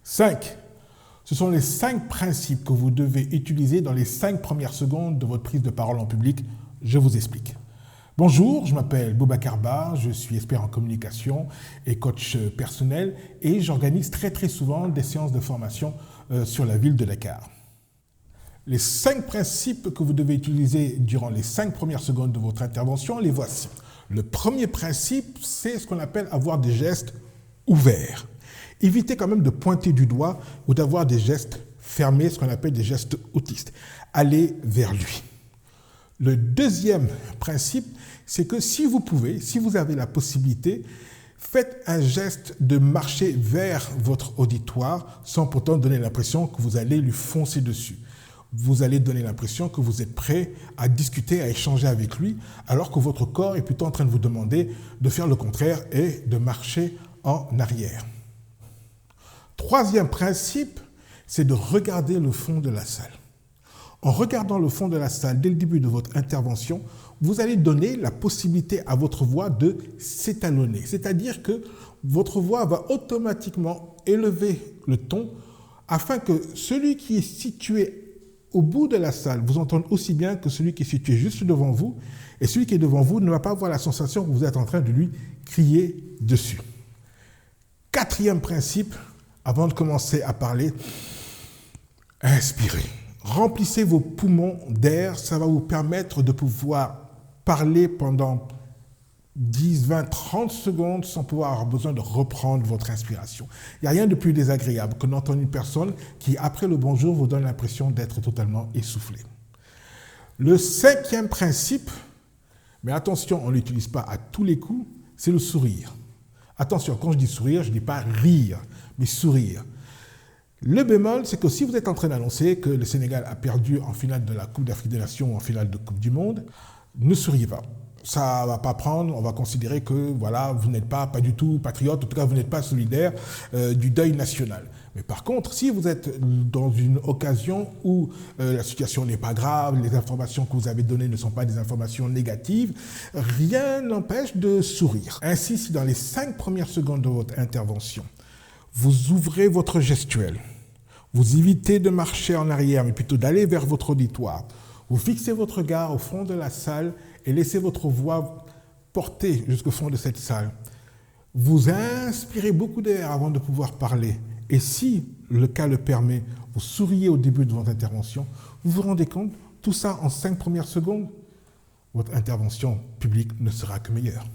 5. Ce sont les 5 principes que vous devez utiliser dans les 5 premières secondes de votre prise de parole en public. Je vous explique. Bonjour, je m'appelle Boubacar Ba, je suis expert en communication et coach personnel et j'organise très souvent des séances de formation sur la ville de Dakar. Les 5 principes que vous devez utiliser durant les 5 premières secondes de votre intervention, les voici. Le premier principe, c'est ce qu'on appelle avoir des gestes ouverts. Évitez quand même de pointer du doigt ou d'avoir des gestes fermés, ce qu'on appelle des gestes autistes. Allez vers lui. Le deuxième principe, c'est que si vous pouvez, si vous avez la possibilité, faites un geste de marcher vers votre auditoire sans pourtant donner l'impression que vous allez lui foncer dessus. Vous allez donner l'impression que vous êtes prêt à discuter, à échanger avec lui, alors que votre corps est plutôt en train de vous demander de faire le contraire et de marcher en arrière. Troisième principe, c'est de regarder le fond de la salle. En regardant le fond de la salle dès le début de votre intervention, vous allez donner la possibilité à votre voix de s'étalonner. C'est-à-dire que votre voix va automatiquement élever le ton afin que celui qui est situé au bout de la salle vous entende aussi bien que celui qui est situé juste devant vous. Et celui qui est devant vous ne va pas avoir la sensation que vous êtes en train de lui crier dessus. Quatrième principe, avant de commencer à parler, inspirez. Remplissez vos poumons d'air, ça va vous permettre de pouvoir parler pendant 10, 20, 30 secondes sans pouvoir avoir besoin de reprendre votre inspiration. Il n'y a rien de plus désagréable que d'entendre une personne qui, après le bonjour, vous donne l'impression d'être totalement essoufflé. Le 5e principe, mais attention, on ne l'utilise pas à tous les coups, c'est le sourire. Attention, quand je dis sourire, je ne dis pas rire, mais sourire. Le bémol, c'est que si vous êtes en train d'annoncer que le Sénégal a perdu en finale de la Coupe d'Afrique des Nations ou en finale de Coupe du Monde, ne souriez pas. Ça ne va pas prendre, on va considérer que voilà, vous n'êtes pas du tout patriote, en tout cas vous n'êtes pas solidaire du deuil national. Mais par contre, si vous êtes dans une occasion où la situation n'est pas grave, les informations que vous avez données ne sont pas des informations négatives, rien n'empêche de sourire. Ainsi, si dans les 5 premières secondes de votre intervention, vous ouvrez votre gestuelle, vous évitez de marcher en arrière, mais plutôt d'aller vers votre auditoire, vous fixez votre regard au fond de la salle et laissez votre voix porter jusqu'au fond de cette salle. Vous inspirez beaucoup d'air avant de pouvoir parler. Et si le cas le permet, vous souriez au début de votre intervention, vous vous rendez compte, tout ça en 5 premières secondes, votre intervention publique ne sera que meilleure.